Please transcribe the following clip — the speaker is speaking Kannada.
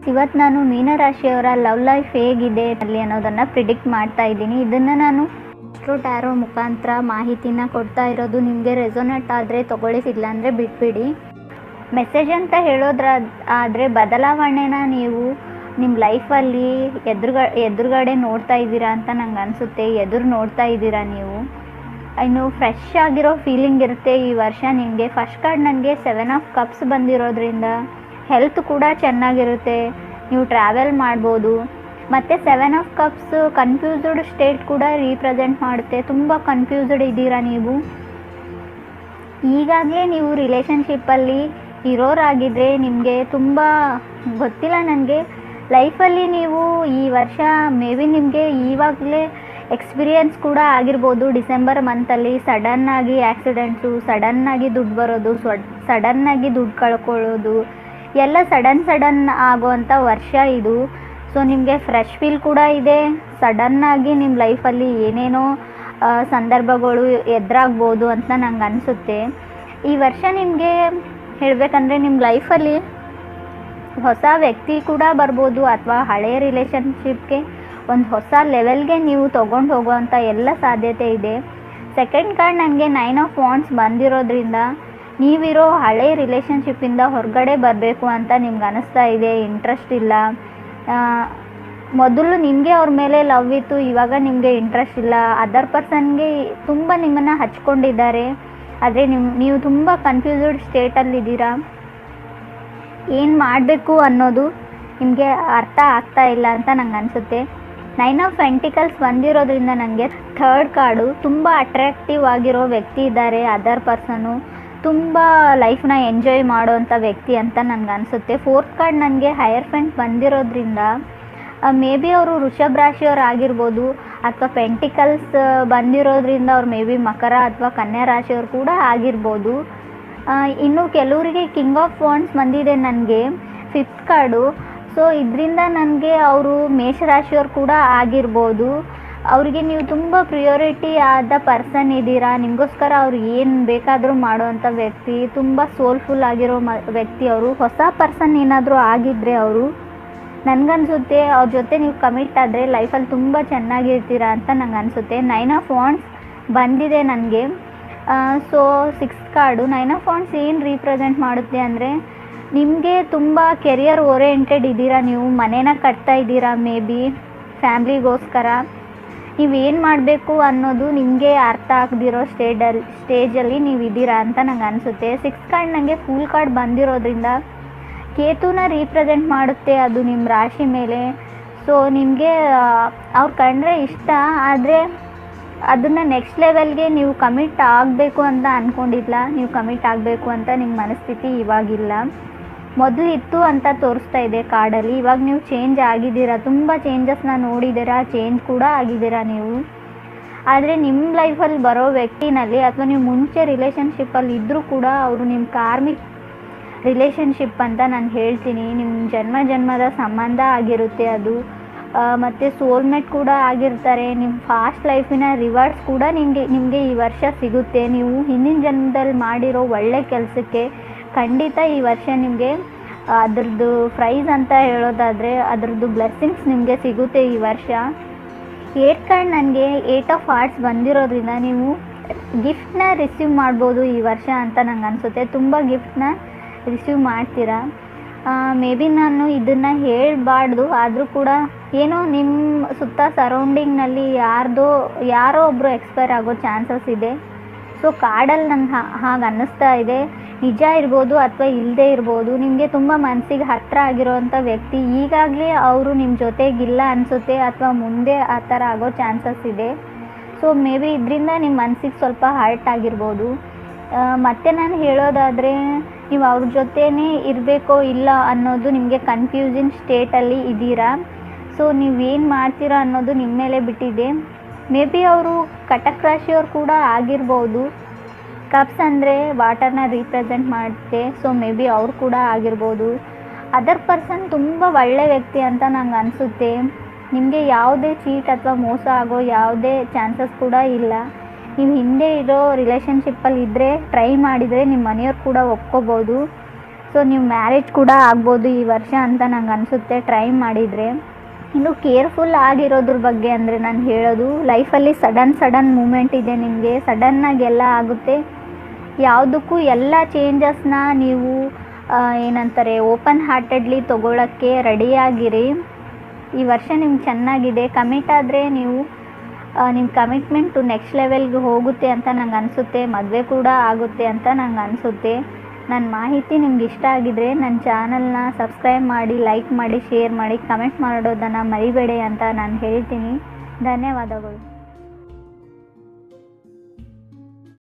ಇವತ್ತು ನಾನು ಮೀನರಾಶಿಯವರ ಲವ್ ಲೈಫ್ ಹೇಗಿದೆ ಅಲ್ಲಿ ಅನ್ನೋದನ್ನು ಪ್ರಿಡಿಕ್ಟ್ ಮಾಡ್ತಾ ಇದ್ದೀನಿ. ಇದನ್ನು ನಾನು ಟ್ಯಾರೋ ಮುಖಾಂತರ ಮಾಹಿತಿನ ಕೊಡ್ತಾ ಇರೋದು. ನಿಮಗೆ ರೆಸೊನೇಟ್ ಆದರೆ ತೊಗೊಳ್ಳಿ, ಇಲ್ಲ ಅಂದರೆ ಬಿಟ್ಬಿಡಿ. ಮೆಸೇಜ್ ಅಂತ ಆದರೆ ಬದಲಾವಣೆನ ನೀವು ನಿಮ್ಮ ಲೈಫಲ್ಲಿ ಎದುರುಗಡೆ ನೋಡ್ತಾ ಇದ್ದೀರಾ ಅಂತ ನಂಗೆ ಅನಿಸುತ್ತೆ. ಎದುರು ನೋಡ್ತಾ ಇದ್ದೀರಾ ನೀವು. ಇನ್ನು ಫ್ರೆಶ್ ಆಗಿರೋ ಫೀಲಿಂಗ್ ಇರುತ್ತೆ ಈ ವರ್ಷ ನಿಮಗೆ. ಫಸ್ಟ್ ಕಾರ್ಡ್ ನನಗೆ 7 ಆಫ್ ಕಪ್ಸ್ ಬಂದಿರೋದ್ರಿಂದ ಹೆಲ್ತ್ ಕೂಡ ಚೆನ್ನಾಗಿರುತ್ತೆ. ನೀವು ಟ್ರಾವೆಲ್ ಮಾಡ್ಬೋದು. ಮತ್ತು 7 ಆಫ್ ಕಪ್ಸ್ ಕನ್ಫ್ಯೂಸ್ಡ್ ಸ್ಟೇಟ್ ಕೂಡ ರೀಪ್ರೆಸೆಂಟ್ ಮಾಡುತ್ತೆ. ತುಂಬ ಕನ್ಫ್ಯೂಸ್ಡ್ ಇದ್ದೀರಾ ನೀವು. ಈಗಾಗಲೇ ನೀವು ರಿಲೇಷನ್ಶಿಪ್ಪಲ್ಲಿ ಇರೋರಾಗಿದ್ದರೆ ನಿಮಗೆ ತುಂಬ ಗೊತ್ತಿಲ್ಲ ನನಗೆ ಲೈಫಲ್ಲಿ ನೀವು ಈ ವರ್ಷ ಮೇ ಬಿ ನಿಮಗೆ ಇವಾಗಲೇ ಎಕ್ಸ್ಪೀರಿಯನ್ಸ್ ಕೂಡ ಆಗಿರ್ಬೋದು. ಡಿಸೆಂಬರ್ ಮಂತಲ್ಲಿ ಸಡನ್ನಾಗಿ ಆ್ಯಕ್ಸಿಡೆಂಟ್ಸು, ಸಡನ್ನಾಗಿ ದುಡ್ಡು ಬರೋದು, ಸಡನ್ನಾಗಿ ದುಡ್ಡು ಕಳ್ಕೊಳ್ಳೋದು ಎಲ್ಲ ಸಡನ್ ಆಗುವಂಥ ವರ್ಷ ಇದು. ಸೊ ನಿಮಗೆ ಫ್ರೆಶ್ ಫೀಲ್ ಕೂಡ ಇದೆ. ಸಡನ್ನಾಗಿ ನಿಮ್ಮ ಲೈಫಲ್ಲಿ ಏನೇನೋ ಸಂದರ್ಭಗಳು ಎದುರಾಗ್ಬೋದು ಅಂತ ನಂಗೆ ಅನಿಸುತ್ತೆ. ಈ ವರ್ಷ ನಿಮಗೆ ಹೇಳಬೇಕಂದ್ರೆ ನಿಮ್ಮ ಲೈಫಲ್ಲಿ ಹೊಸ ವ್ಯಕ್ತಿ ಕೂಡ ಬರ್ಬೋದು, ಅಥವಾ ಹಳೆಯ ರಿಲೇಷನ್ಶಿಪ್ಗೆ ಒಂದು ಹೊಸ ಲೆವೆಲ್ಗೆ ನೀವು ತೊಗೊಂಡು ಹೋಗುವಂಥ ಎಲ್ಲ ಸಾಧ್ಯತೆ ಇದೆ. ಸೆಕೆಂಡ್ ಕಾರ್ಡ್ ನನಗೆ 9 ಆಫ್ ವಾಂಡ್ಸ್ ಬಂದಿರೋದ್ರಿಂದ ನೀವಿರೋ ಹಳೆ ರಿಲೇಷನ್ಶಿಪ್ಪಿಂದ ಹೊರಗಡೆ ಬರಬೇಕು ಅಂತ ನಿಮ್ಗೆ ಅನ್ನಿಸ್ತಾ ಇದೆ. ಇಂಟ್ರೆಸ್ಟ್ ಇಲ್ಲ. ಮೊದಲು ನಿಮಗೆ ಅವ್ರ ಮೇಲೆ ಲವ್ ಇತ್ತು, ಇವಾಗ ನಿಮಗೆ ಇಂಟ್ರೆಸ್ಟ್ ಇಲ್ಲ. ಅದರ್ ಪರ್ಸನ್ಗೆ ತುಂಬ ನಿಮ್ಮನ್ನು ಹಚ್ಕೊಂಡಿದ್ದಾರೆ, ಆದರೆ ನೀವು ತುಂಬ ಕನ್ಫ್ಯೂಸ್ಡ್ ಸ್ಟೇಟಲ್ಲಿದ್ದೀರಾ. ಏನು ಮಾಡಬೇಕು ಅನ್ನೋದು ನಿಮಗೆ ಅರ್ಥ ಆಗ್ತಾ ಇಲ್ಲ ಅಂತ ನಂಗೆ ಅನಿಸುತ್ತೆ. 9 ಆಫ್ ಪೆಂಟಿಕಲ್ಸ್ ಬಂದಿರೋದ್ರಿಂದ ನನಗೆ ಥರ್ಡ್ ಕಾರ್ಡು ತುಂಬ ಅಟ್ರ್ಯಾಕ್ಟಿವ್ ಆಗಿರೋ ವ್ಯಕ್ತಿ ಇದ್ದಾರೆ. ಅದರ್ ಪರ್ಸನು ತುಂಬ ಲೈಫ್ನ ಎಂಜಾಯ್ ಮಾಡೋವಂಥ ವ್ಯಕ್ತಿ ಅಂತ ನನಗೆ ಅನಿಸುತ್ತೆ. ಫೋರ್ತ್ ಕಾರ್ಡ್ ನನಗೆ ಹೈಯರ್ಫೆಂಟ್ ಬಂದಿರೋದ್ರಿಂದ ಮೇ ಬಿ ಅವರು ವೃಷಭ ರಾಶಿಯವ್ರು ಆಗಿರ್ಬೋದು, ಅಥವಾ ಪೆಂಟಿಕಲ್ಸ್ ಬಂದಿರೋದ್ರಿಂದ ಅವ್ರು ಮೇ ಬಿ ಮಕರ ಅಥವಾ ಕನ್ಯಾ ರಾಶಿಯವ್ರು ಕೂಡ ಆಗಿರ್ಬೋದು. ಇನ್ನು ಕೆಲವರಿಗೆ ಕಿಂಗ್ ಆಫ್ ವಾಂಡ್ಸ್ ಬಂದಿದೆ ನನಗೆ 5th ಕಾರ್ಡು. ಸೊ ಇದರಿಂದ ನನಗೆ ಅವರು ಮೇಷರಾಶಿಯವ್ರು ಕೂಡ ಆಗಿರ್ಬೋದು. ಅವರಿಗೆ ನೀವು ತುಂಬ ಪ್ರಿಯೋರಿಟಿ ಆದ ಪರ್ಸನ್ ಇದ್ದೀರಾ. ನಿಮಗೋಸ್ಕರ ಅವ್ರು ಏನು ಬೇಕಾದರೂ ಮಾಡುವಂಥ ವ್ಯಕ್ತಿ, ತುಂಬ ಸೋಲ್ಫುಲ್ ಆಗಿರೋ ವ್ಯಕ್ತಿ ಅವರು. ಹೊಸ ಪರ್ಸನ್ ಏನಾದರೂ ಆಗಿದ್ದರೆ ಅವರು ನನಗನ್ಸುತ್ತೆ ಅವ್ರ ಜೊತೆ ನೀವು ಕಮಿಟ್ ಆದರೆ ಲೈಫಲ್ಲಿ ತುಂಬ ಚೆನ್ನಾಗಿರ್ತೀರಾ ಅಂತ ನಂಗೆ ಅನಿಸುತ್ತೆ. 9 ಆಫ್ ವಾಂಡ್ಸ್ ಬಂದಿದೆ ನನಗೆ. So 6th card 9 of wands ಏನು ರೀಪ್ರೆಸೆಂಟ್ ಮಾಡುತ್ತೆ ಅಂದರೆ ನಿಮಗೆ ತುಂಬ ಕೆರಿಯರ್ ಓರಿಯೆಂಟೆಡ್ ಇದ್ದೀರಾ. ನೀವು ಮನೇನ ಕಟ್ತಾ ಇದ್ದೀರಾ, ಮೇ ಬಿ ಫ್ಯಾಮ್ಲಿಗೋಸ್ಕರ ನೀವೇನು ಮಾಡಬೇಕು ಅನ್ನೋದು ನಿಮಗೆ ಅರ್ಥ ಆಗದಿರೋ ಸ್ಟೇಜಲ್ಲಿ ನೀವು ಇದ್ದೀರಾ ಅಂತ ನಂಗೆ ಅನಿಸುತ್ತೆ. 6th ಕಾರ್ಡ್ ನನಗೆ ಫುಲ್ ಕಾರ್ಡ್ ಬಂದಿರೋದ್ರಿಂದ ಕೇತುನ ರೀಪ್ರೆಸೆಂಟ್ ಮಾಡುತ್ತೆ. ಅದು ನಿಮ್ಮ ರಾಶಿ ಮೇಲೆ. ಸೊ ನಿಮಗೆ ಅವ್ರು ಕಂಡ್ರೆ ಇಷ್ಟ, ಆದರೆ ಅದನ್ನು ನೆಕ್ಸ್ಟ್ ಲೆವೆಲ್ಗೆ ನೀವು ಕಮಿಟ್ ಆಗಬೇಕು ಅಂತ ಅಂದ್ಕೊಂಡಿಲ್ಲ. ನೀವು ಕಮಿಟ್ ಆಗಬೇಕು ಅಂತ ನಿಮ್ಮ ಮನಸ್ಥಿತಿ ಇವಾಗಿಲ್ಲ. ಮೊದಲು ಇತ್ತು ಅಂತ ತೋರಿಸ್ತಾ ಇದೆ ಕಾರ್ಡಲ್ಲಿ. ಇವಾಗ ನೀವು ಚೇಂಜ್ ಆಗಿದ್ದೀರಾ, ತುಂಬ ಚೇಂಜಸ್ನ ನೋಡಿದ್ದೀರಾ, ಚೇಂಜ್ ಕೂಡ ಆಗಿದ್ದೀರಾ ನೀವು. ಆದರೆ ನಿಮ್ಮ ಲೈಫಲ್ಲಿ ಬರೋ ವ್ಯಕ್ತಿನಲ್ಲಿ ಅಥವಾ ನೀವು ಮುಂಚೆ ರಿಲೇಷನ್ಶಿಪ್ಪಲ್ಲಿ ಇದ್ದರೂ ಕೂಡ ಅವರು ನಿಮ್ಮ ಕಾರ್ಮಿಕ್ ರಿಲೇಷನ್ಶಿಪ್ ಅಂತ ನಾನು ಹೇಳ್ತೀನಿ. ನಿಮ್ಮ ಜನ್ಮದ ಸಂಬಂಧ ಆಗಿರುತ್ತೆ ಅದು. ಮತ್ತು ಸೋಲ್ಮೇಟ್ ಕೂಡ ಆಗಿರ್ತಾರೆ. ನಿಮ್ಮ ಫಾಸ್ಟ್ ಲೈಫಿನ ರಿವಾರ್ಡ್ಸ್ ಕೂಡ ನಿಮಗೆ ಈ ವರ್ಷ ಸಿಗುತ್ತೆ. ನೀವು ಹಿಂದಿನ ಜನ್ಮದಲ್ಲಿ ಮಾಡಿರೋ ಒಳ್ಳೆ ಕೆಲಸಕ್ಕೆ ಖಂಡಿತ ಈ ವರ್ಷ ನಿಮಗೆ ಅದರದ್ದು ಪ್ರೈಸ್ ಅಂತ ಹೇಳೋದಾದರೆ ಅದರದ್ದು ಬ್ಲೆಸ್ಸಿಂಗ್ಸ್ ನಿಮಗೆ ಸಿಗುತ್ತೆ ಈ ವರ್ಷ. 8th ಕಾರ್ಡ್ ನನಗೆ 8 ಆಫ್ ಹಾರ್ಟ್ಸ್ ಬಂದಿರೋದ್ರಿಂದ ನೀವು ಗಿಫ್ಟ್ನ ರಿಸೀವ್ ಮಾಡ್ಬೋದು ಈ ವರ್ಷ ಅಂತ ನಂಗೆ ಅನಿಸುತ್ತೆ. ತುಂಬ ಗಿಫ್ಟ್ನ ರಿಸೀವ್ ಮಾಡ್ತೀರಾ. ಮೇ ಬಿ ನಾನು ಇದನ್ನು ಹೇಳಬಾರ್ದು, ಆದರೂ ಕೂಡ ಏನೋ ನಿಮ್ಮ ಸುತ್ತ ಸರೌಂಡಿಂಗ್ನಲ್ಲಿ ಯಾರೋ ಒಬ್ಬರು ಎಕ್ಸ್ಪೈರ್ ಆಗೋ ಚಾನ್ಸಸ್ ಇದೆ. ಸೊ ಕಾರ್ಡಲ್ಲಿ ನಂಗೆ ಹಾಗೆ ಅನ್ನಿಸ್ತಾ ಇದೆ. ನಿಜ ಇರ್ಬೋದು ಅಥವಾ ಇಲ್ಲದೇ ಇರ್ಬೋದು. ನಿಮಗೆ ತುಂಬ ಮನಸ್ಸಿಗೆ ಹತ್ತಿರ ಆಗಿರೋವಂಥ ವ್ಯಕ್ತಿ ಈಗಾಗಲೇ ಅವರು ನಿಮ್ಮ ಜೊತೆಗಿಲ್ಲ ಅನಿಸುತ್ತೆ, ಅಥವಾ ಮುಂದೆ ಆ ಥರ ಆಗೋ ಚಾನ್ಸಸ್ ಇದೆ. ಸೊ ಮೇ ಬಿ ಇದರಿಂದ ನಿಮ್ಮ ಮನಸ್ಸಿಗೆ ಸ್ವಲ್ಪ ಹರ್ಟ್ ಆಗಿರ್ಬೋದು. ಮತ್ತು ನಾನು ಹೇಳೋದಾದರೆ ನೀವು ಅವ್ರ ಜೊತೆನೇ ಇರಬೇಕೋ ಇಲ್ಲ ಅನ್ನೋದು ನಿಮಗೆ ಕನ್ಫ್ಯೂಸಿಂಗ್ ಸ್ಟೇಟಲ್ಲಿ ಇದ್ದೀರಾ. ಸೊ ನೀವೇನು ಮಾಡ್ತೀರಾ ಅನ್ನೋದು ನಿಮ್ಮ ಮೇಲೆ ಬಿಟ್ಟಿದೆ. ಮೇ ಬಿ ಅವರು ಕಟಕ್ ರಾಶಿಯವ್ರು ಕೂಡ ಆಗಿರ್ಬೋದು. ಕಪ್ಸ್ ಅಂದರೆ ವಾಟರ್ನ ರೀಪ್ರೆಸೆಂಟ್ ಮಾಡುತ್ತೆ. ಸೊ ಮೇ ಬಿ ಅವ್ರು ಕೂಡ ಆಗಿರ್ಬೋದು. ಅದರ್ ಪರ್ಸನ್ ತುಂಬ ಒಳ್ಳೆ ವ್ಯಕ್ತಿ ಅಂತ ನಂಗೆ ಅನಿಸುತ್ತೆ. ನಿಮಗೆ ಯಾವುದೇ ಚೀಟ್ ಅಥವಾ ಮೋಸ ಆಗೋ ಯಾವುದೇ ಚಾನ್ಸಸ್ ಕೂಡ ಇಲ್ಲ. ನೀವು ಹಿಂದೆ ಇರೋ ರಿಲೇಷನ್ಶಿಪ್ಪಲ್ಲಿ ಇದ್ದರೆ ಟ್ರೈ ಮಾಡಿದರೆ ನಿಮ್ಮ ಮನೆಯವ್ರು ಕೂಡ ಒಪ್ಕೋಬೋದು. ಸೊ ನೀವು ಮ್ಯಾರೇಜ್ ಕೂಡ ಆಗ್ಬೋದು ಈ ವರ್ಷ ಅಂತ ನಂಗೆ ಅನಿಸುತ್ತೆ ಟ್ರೈ ಮಾಡಿದರೆ. ಇನ್ನು ಕೇರ್ಫುಲ್ ಆಗಿರೋದ್ರ ಬಗ್ಗೆ ಅಂದರೆ ನಾನು ಹೇಳೋದು, ಲೈಫಲ್ಲಿ ಸಡನ್ ಮೂಮೆಂಟ್ ಇದೆ ನಿಮಗೆ, ಸಡನ್ನಾಗಿ ಎಲ್ಲ ಆಗುತ್ತೆ. ಯಾವುದಕ್ಕೂ ಎಲ್ಲ ಚೇಂಜಸ್ನ ನೀವು ಏನಂತಾರೆ ಓಪನ್ ಹಾರ್ಟೆಡ್ಲಿ ತೊಗೊಳಕ್ಕೆ ರೆಡಿಯಾಗಿರಿ. ಈ ವರ್ಷ ನಿಮ್ಗೆ ಚೆನ್ನಾಗಿದೆ. ಕಮಿಟ್ ಆದರೆ ನೀವು ನಿಮ್ಮ ಕಮಿಟ್ಮೆಂಟು ನೆಕ್ಸ್ಟ್ ಲೆವೆಲ್ಗೆ ಹೋಗುತ್ತೆ ಅಂತ ನಂಗೆ ಅನಿಸುತ್ತೆ. ಮದುವೆ ಕೂಡ ಆಗುತ್ತೆ ಅಂತ ನಂಗೆ ಅನಿಸುತ್ತೆ. ನನ್ನ ಮಾಹಿತಿ ನಿಮ್ಗೆ ಇಷ್ಟ ಆಗಿದರೆ ನನ್ನ ಚಾನಲ್ನ ಸಬ್ಸ್ಕ್ರೈಬ್ ಮಾಡಿ, ಲೈಕ್ ಮಾಡಿ, ಶೇರ್ ಮಾಡಿ, ಕಮೆಂಟ್ ಮಾಡೋದನ್ನು ಮರಿಬೇಡಿ ಅಂತ ನಾನು ಹೇಳ್ತೀನಿ. ಧನ್ಯವಾದಗಳು.